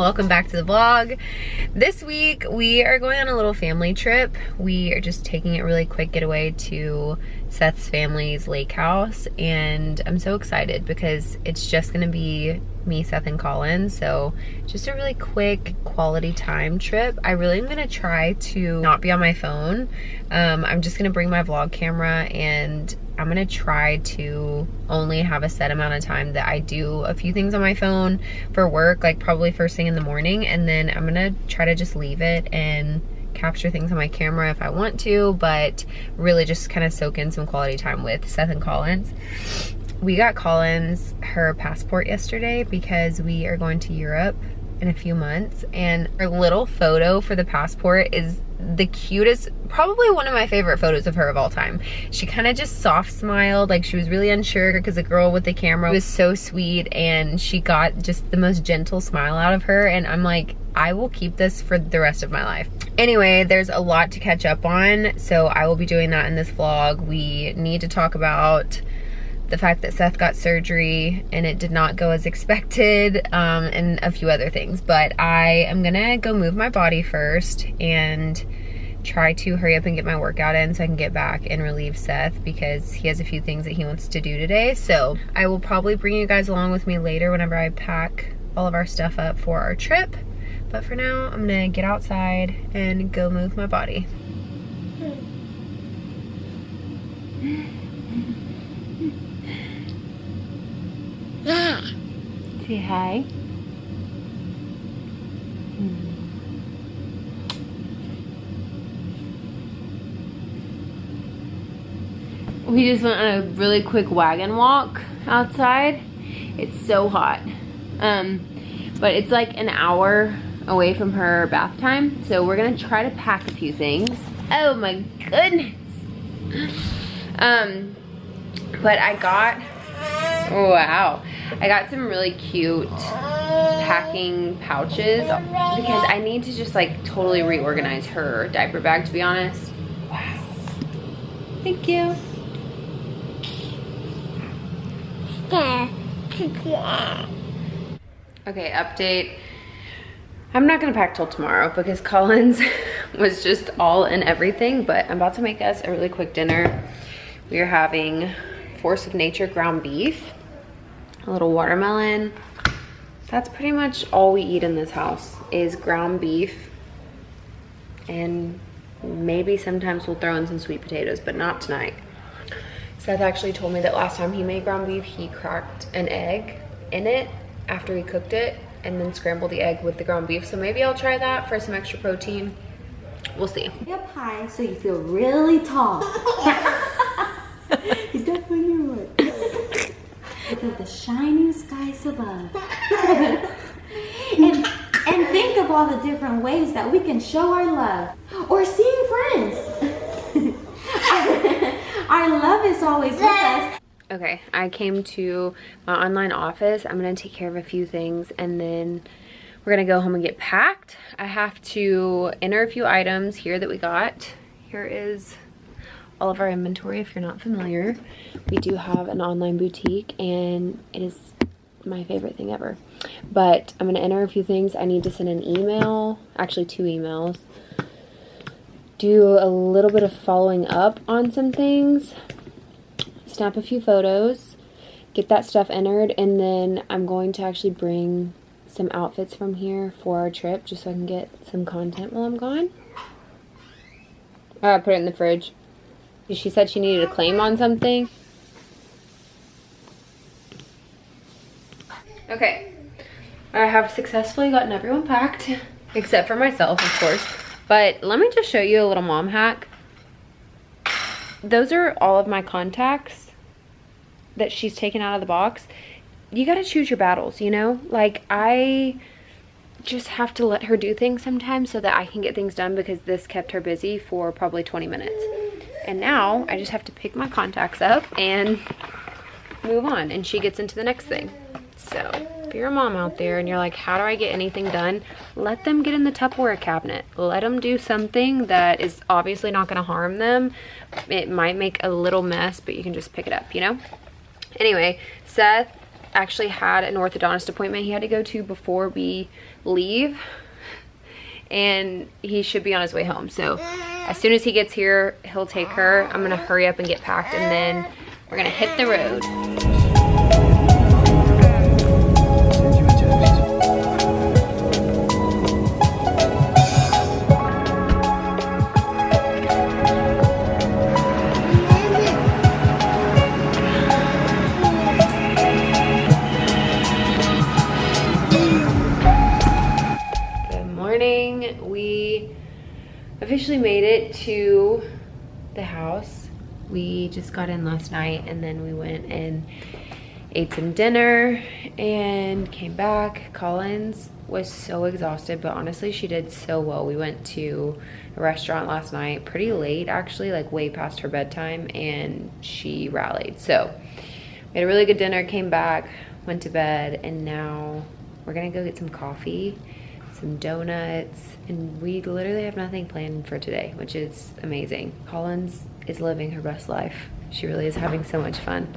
welcome back to the vlog. This week we are going on a little family trip. We are just taking a really quick getaway to Seth's family's lake house, and I'm so excited because it's just gonna be me, Seth, and Colin. So just a really quick quality time trip. I really am gonna try to not be on my phone. I'm just gonna bring my vlog camera, and I'm gonna try to only have a set amount of time that I do a few things on my phone for work, like probably first thing in the morning, and then I'm gonna try to just leave it and capture things on my camera if I want to, but really just kind of soak in some quality time with Seth and Collins. We got Collins her passport yesterday because we are going to Europe in a few months, and her little photo for the passport is the cutest, probably one of my favorite photos of her of all time. She kind of just soft smiled, like she was really unsure because the girl with the camera was so sweet, and she got just the most gentle smile out of her, and I'm like, I will keep this for the rest of my life. Anyway, there's a lot to catch up on, so I will be doing that in this vlog. We need to talk about the fact that Seth got surgery and it did not go as expected, and a few other things. But I am gonna go move my body first and try to hurry up and get my workout in so I can get back and relieve Seth because he has a few things that he wants to do today. So I will probably bring you guys along with me later whenever I pack all of our stuff up for our trip. But for now, I'm gonna get outside and go move my body. Say hi. We just went on a really quick wagon walk outside. It's so hot. But it's like an hour away from her bath time, so we're gonna try to pack a few things. Oh my goodness. But I got, wow, I got some really cute packing pouches because I need to just like totally reorganize her diaper bag, to be honest. Wow. Thank you. Okay, update. I'm not gonna pack till tomorrow because Collins was just all in everything, but I'm about to make us a really quick dinner. We are having Force of Nature ground beef, a little watermelon. That's pretty much all we eat in this house is ground beef, and maybe sometimes we'll throw in some sweet potatoes, but not tonight. Seth actually told me that last time he made ground beef, he cracked an egg in it after he cooked it and then scrambled the egg with the ground beef. So maybe I'll try that for some extra protein. We'll see. Up high so you feel really tall. You definitely would. Look at the shining skies above. and think of all the different ways that we can show our love. Or seeing friends. Our love is always with us. Okay, I came to my online office. I'm gonna take care of a few things and then we're gonna go home and get packed. I have to enter a few items here that we got. Here is all of our inventory if you're not familiar. We do have an online boutique and it is my favorite thing ever. But I'm gonna enter a few things. I need to send an email, actually 2 emails. Do a little bit of following up on some things. Snap a few photos, get that stuff entered, and then I'm going to actually bring some outfits from here for our trip just so I can get some content while I'm gone. I put it in the fridge. She said she needed a claim on something. Okay, I have successfully gotten everyone packed, except for myself, of course. But let me just show you a little mom hack. Those are all of my contacts that she's taken out of the box. You gotta choose your battles, you know? Like, I just have to let her do things sometimes so that I can get things done because this kept her busy for probably 20 minutes. And now I just have to pick my contacts up and move on, and she gets into the next thing. So if you're a mom out there and you're like, how do I get anything done? Let them get in the Tupperware cabinet. Let them do something that is obviously not gonna harm them. It might make a little mess, but you can just pick it up, you know? Anyway, Seth actually had an orthodontist appointment he had to go to before we leave, and he should be on his way home. So as soon as he gets here, he'll take her. I'm gonna hurry up and get packed, and then we're gonna hit the road. We officially made it to the house. We just got in last night, and then we went and ate some dinner and came back. Collins was so exhausted, but honestly she did so well. We went to a restaurant last night pretty late, actually, like way past her bedtime, and she rallied. So we had a really good dinner, came back, went to bed, and now we're gonna go get some coffee, some donuts, and we literally have nothing planned for today, which is amazing. Collins is living her best life. She really is having so much fun.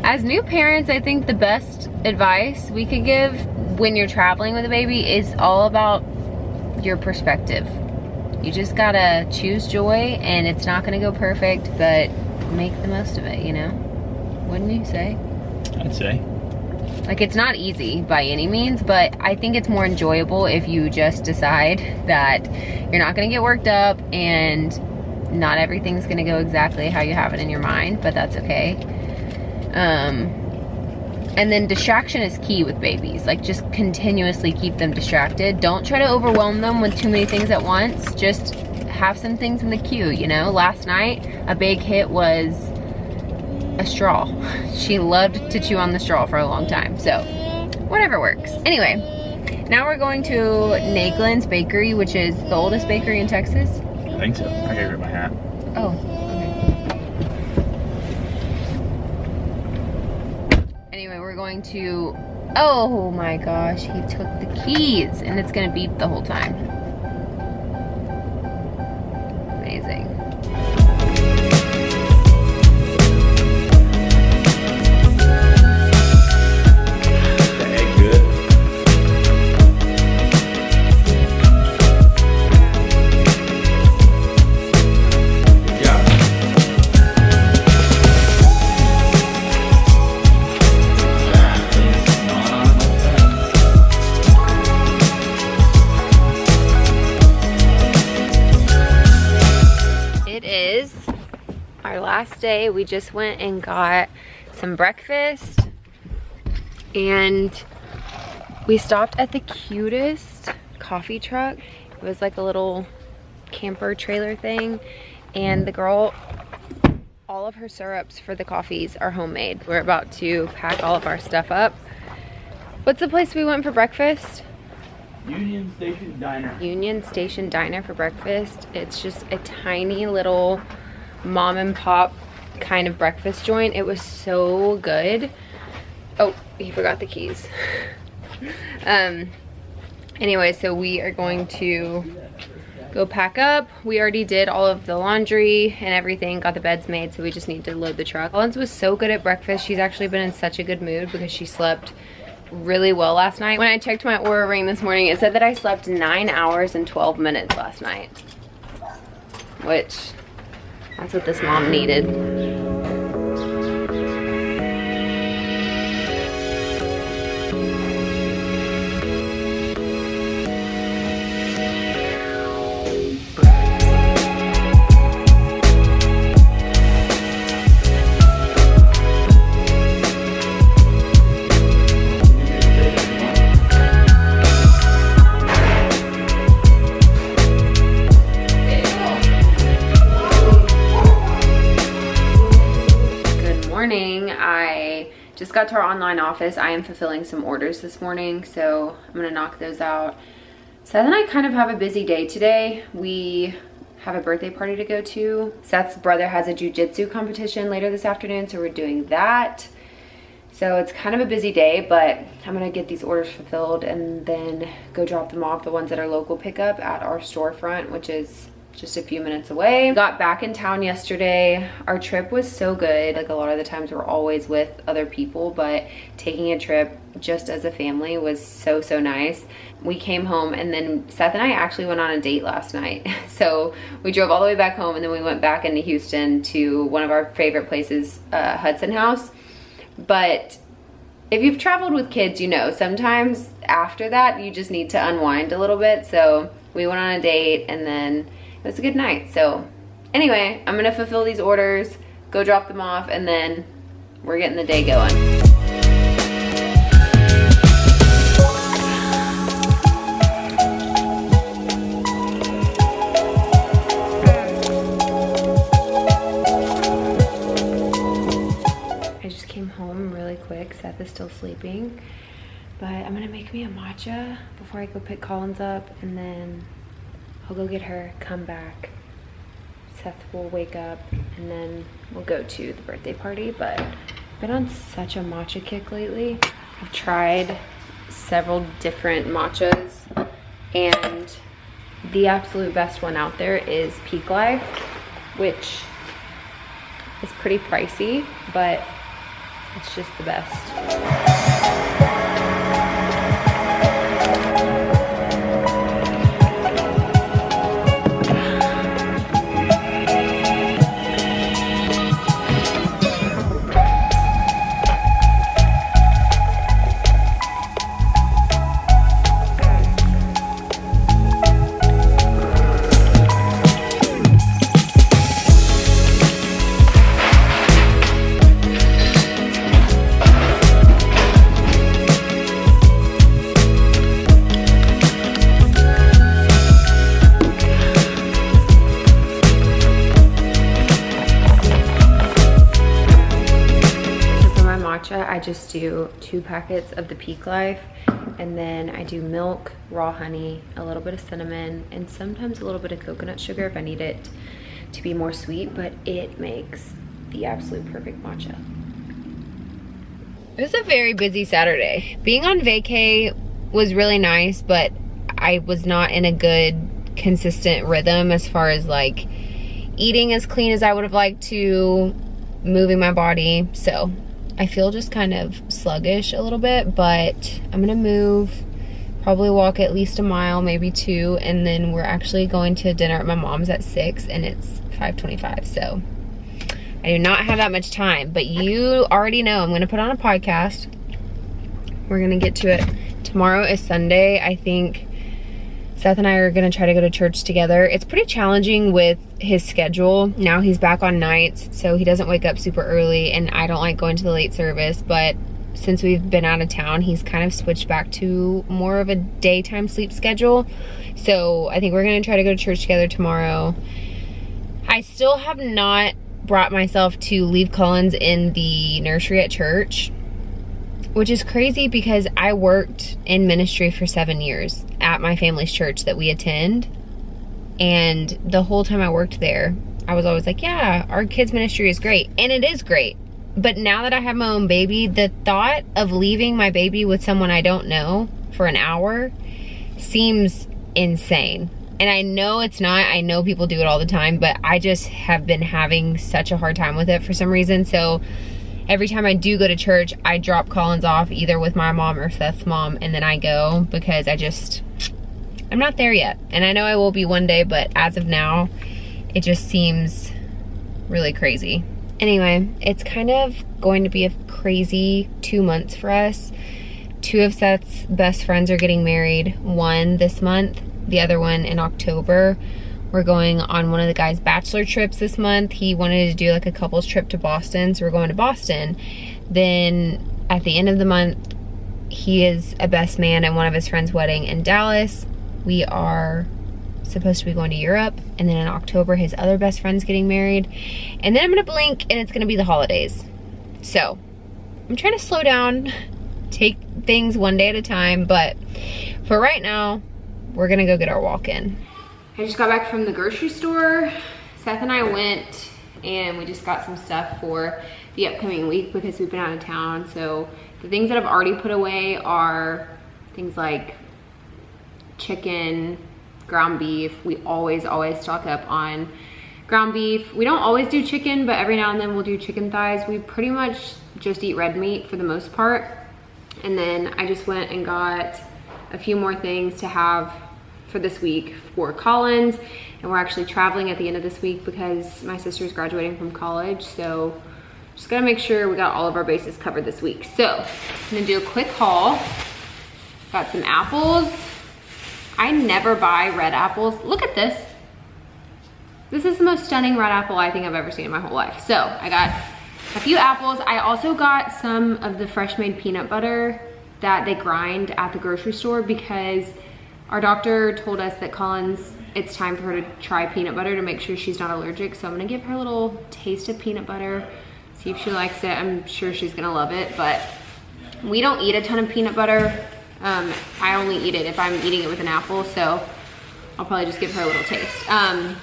As new parents, I think the best advice we could give when you're traveling with a baby is all about your perspective. You just gotta choose joy, and it's not gonna go perfect, but make the most of it, you know? Wouldn't you say? I'd say. Like, it's not easy by any means, but I think it's more enjoyable if you just decide that you're not gonna get worked up and not everything's gonna go exactly how you have it in your mind, but that's okay. And then distraction is key with babies. Like, just continuously keep them distracted. Don't try to overwhelm them with too many things at once. Just have some things in the queue, you know? Last night, a big hit was a straw. She loved to chew on the straw for a long time, so whatever works. Anyway, now we're going to Naeglin's Bakery, which is the oldest bakery in Texas. I think so. I gotta get my hat. Oh. Anyway, we're going to, oh my gosh, he took the keys, and it's gonna beep the whole time. Amazing. The egg good? Good job. Our last day, we just went and got some breakfast, and we stopped at the cutest coffee truck. It was like a little camper trailer thing, and the girl, all of her syrups for the coffees are homemade. We're about to pack all of our stuff up. What's the place we went for breakfast? Union Station Diner. Union Station Diner for breakfast. It's just a tiny little mom and pop kind of breakfast joint. It was so good. Oh, he forgot the keys. Anyway, so we are going to go pack up. We already did all of the laundry and everything, got the beds made, so we just need to load the truck. Collins was so good at breakfast. She's actually been in such a good mood because she slept really well last night. When I checked my Oura Ring this morning, it said that I slept 9 hours and 12 minutes last night, which that's what this mom needed. Just got to our online office. I am fulfilling some orders this morning, so I'm gonna knock those out. Seth and I kind of have a busy day today. We have a birthday party to go to. Seth's brother has a jiu-jitsu competition later this afternoon, so we're doing that. So it's kind of a busy day, but I'm gonna get these orders fulfilled and then go drop them off, the ones that are local pickup, at our storefront, which is just a few minutes away. Got back in town yesterday. Our trip was so good. Like, a lot of the times we're always with other people, but taking a trip just as a family was so nice. We came home, and then Seth and I actually went on a date last night. So we drove all the way back home, and then we went back into Houston to one of our favorite places, Hudson House. But if you've traveled with kids, you know, sometimes after that you just need to unwind a little bit. So we went on a date, and then it was a good night. So anyway, I'm gonna fulfill these orders, go drop them off, and then we're getting the day going. I just came home really quick. Seth is still sleeping, but I'm gonna make me a matcha before I go pick Collins up, and then I'll go get her, come back. Seth will wake up, and then we'll go to the birthday party. But I've been on such a matcha kick lately. I've tried several different matchas, and the absolute best one out there is Peak Life, which is pretty pricey, but it's just the best. I just do 2 packets of the Peak Life, and then I do milk, raw honey, a little bit of cinnamon, and sometimes a little bit of coconut sugar if I need it to be more sweet, but it makes the absolute perfect matcha. It was a very busy Saturday. Being on vacay was really nice, but I was not in a good, consistent rhythm as far as like eating as clean as I would have liked to, moving my body. So I feel just kind of sluggish a little bit, but I'm gonna move, probably walk at least a mile, maybe 2, and then we're actually going to dinner at my mom's at 6, and it's 5:25, so I do not have that much time. But you already know I'm gonna put on a podcast. We're gonna get to it. Tomorrow is Sunday. I think Seth and I are gonna try to go to church together. It's pretty challenging with his schedule. Now he's back on nights, so he doesn't wake up super early, and I don't like going to the late service, but since we've been out of town, he's kind of switched back to more of a daytime sleep schedule. So I think we're gonna try to go to church together tomorrow. I still have not brought myself to leave Collins in the nursery at church, which is crazy because I worked in ministry for 7 years at my family's church that we attend. And the whole time I worked there, I was always like, yeah, our kids' ministry is great. And it is great. But now that I have my own baby, the thought of leaving my baby with someone I don't know for an hour seems insane. And I know it's not. I know people do it all the time, but I just have been having such a hard time with it for some reason. So every time I do go to church, I drop Collins off either with my mom or Seth's mom, and then I go because I'm not there yet. And I know I will be one day, but as of now, it just seems really crazy. Anyway, it's kind of going to be a crazy 2 months for us. 2 of Seth's best friends are getting married, one this month, the other one in October. We're going on one of the guys' bachelor trips this month. He wanted to do like a couple's trip to Boston, so we're going to Boston. Then at the end of the month, he is a best man at one of his friends' wedding in Dallas. We are supposed to be going to Europe, and then in October, his other best friend's getting married. And then I'm gonna blink and it's gonna be the holidays. So I'm trying to slow down, take things one day at a time, but for right now, we're gonna go get our walk-in. I just got back from the grocery store. Seth and I went and we just got some stuff for the upcoming week because we've been out of town. So the things that I've already put away are things like chicken, ground beef. We always stock up on ground beef. We don't always do chicken, but every now and then we'll do chicken thighs. We pretty much just eat red meat for the most part. And then I just went and got a few more things to have for this week for Collins. And we're actually traveling at the end of this week because my sister's graduating from college. So just gotta make sure we got all of our bases covered this week. So I'm gonna do a quick haul. Got some apples. I never buy red apples. Look at this. This is the most stunning red apple I think I've ever seen in my whole life. So I got a few apples. I also got some of the fresh made peanut butter that they grind at the grocery store because our doctor told us that Collins, it's time for her to try peanut butter to make sure she's not allergic. So I'm gonna give her a little taste of peanut butter, see if she likes it. I'm sure she's gonna love it, but we don't eat a ton of peanut butter. I only eat it if I'm eating it with an apple, so I'll probably just give her a little taste. And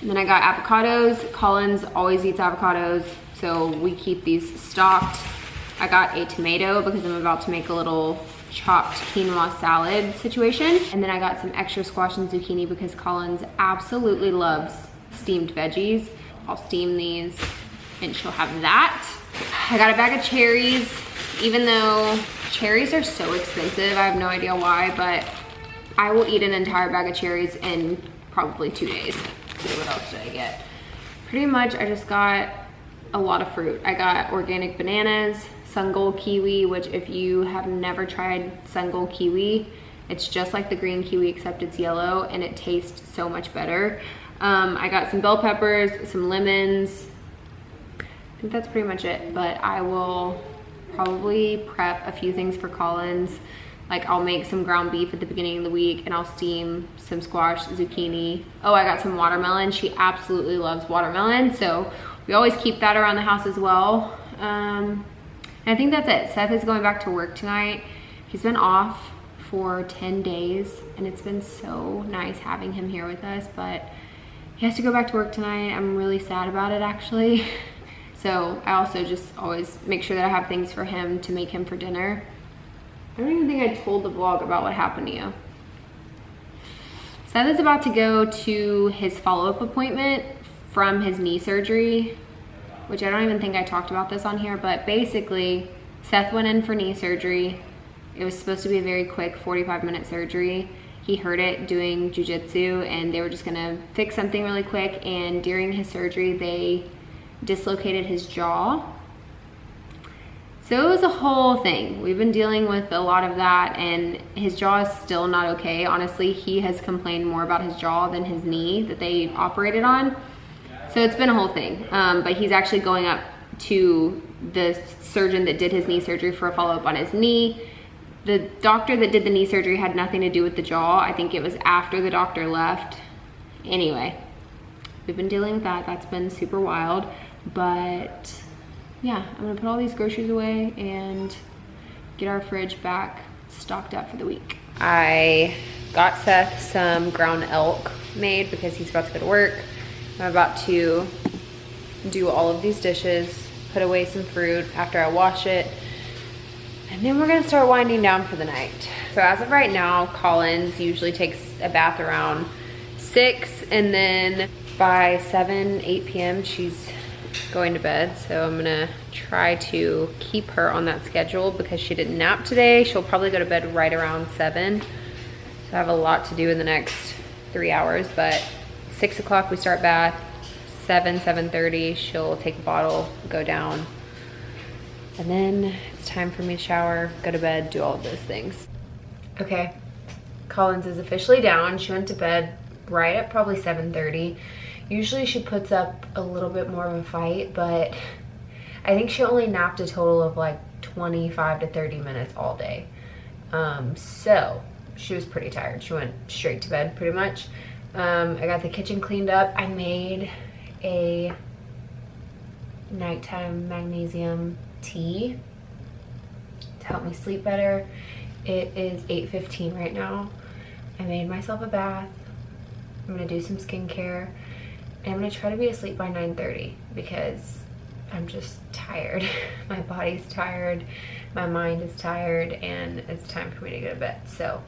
then I got avocados. Collins always eats avocados, so we keep these stocked. I got a tomato because I'm about to make a little chopped quinoa salad situation. And then I got some extra squash and zucchini because Collins absolutely loves steamed veggies. I'll steam these and she'll have that. I got a bag of cherries, even though cherries are so expensive. I have no idea why, but I will eat an entire bag of cherries in probably 2 days. Let's see, what else did I get? Pretty much I just got a lot of fruit. I got organic bananas, Sungold kiwi, which if you have never tried Sungold kiwi, it's just like the green kiwi except it's yellow and it tastes so much better. I got some bell peppers, some lemons. I think that's pretty much it, but I will probably prep a few things for Collins. Like I'll make some ground beef at the beginning of the week and I'll steam some squash, zucchini. Oh, I got some watermelon. She absolutely loves watermelon, so we always keep that around the house as well. And I think that's it. Seth is going back to work tonight. He's been off for 10 days and it's been so nice having him here with us, but he has to go back to work tonight. I'm really sad about it actually. So I also just always make sure that I have things for him to make him for dinner. I don't even think I told the vlog about what happened to you. Seth is about to go to his follow-up appointment from his knee surgery, which I don't even think I talked about this on here, but basically Seth went in for knee surgery. It was supposed to be a very quick 45-minute surgery. He hurt it doing jiu-jitsu and they were just gonna fix something really quick, and during his surgery they dislocated his jaw. So it was a whole thing. We've been dealing with a lot of that and his jaw is still not okay. Honestly, he has complained more about his jaw than his knee that they operated on. So it's been a whole thing. But he's actually going up to the surgeon that did his knee surgery for a follow-up on his knee. The doctor that did the knee surgery had nothing to do with the jaw. I think it was after the doctor left. Anyway, we've been dealing with that. That's been super wild. But yeah, I'm gonna put all these groceries away and get our fridge back stocked up for the week. I got Seth some ground elk made because he's about to go to work. I'm about to do all of these dishes, put away some fruit after I wash it, and then we're gonna start winding down for the night. So as of right now, Collins usually takes a bath around 6, and then by 7, 8 p.m. she's going to bed. So I'm gonna try to keep her on that schedule because she didn't nap today. She'll probably go to bed right around 7. So I have a lot to do in the next 3 hours, but 6 o'clock we start bath, 7:30 she'll take a bottle, go down, and then it's time for me to shower, go to bed, do all of those things. Okay, Collins is officially down. She went to bed right at probably 7:30. Usually she puts up a little bit more of a fight, but I think she only napped a total of like 25 to 30 minutes all day. So she was pretty tired. She went straight to bed pretty much. I got the kitchen cleaned up. I made a nighttime magnesium tea to help me sleep better. It is 8:15 right now. I made myself a bath. I'm gonna do some skincare, and I'm gonna try to be asleep by 9:30 because I'm just tired. My body's tired, my mind is tired, and it's time for me to go to bed. So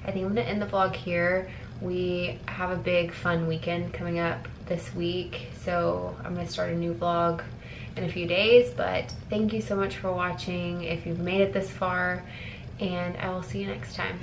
I think I'm gonna end the vlog here. We have a big fun weekend coming up this week, so I'm gonna start a new vlog in a few days. But thank you so much for watching if you've made it this far, and I will see you next time.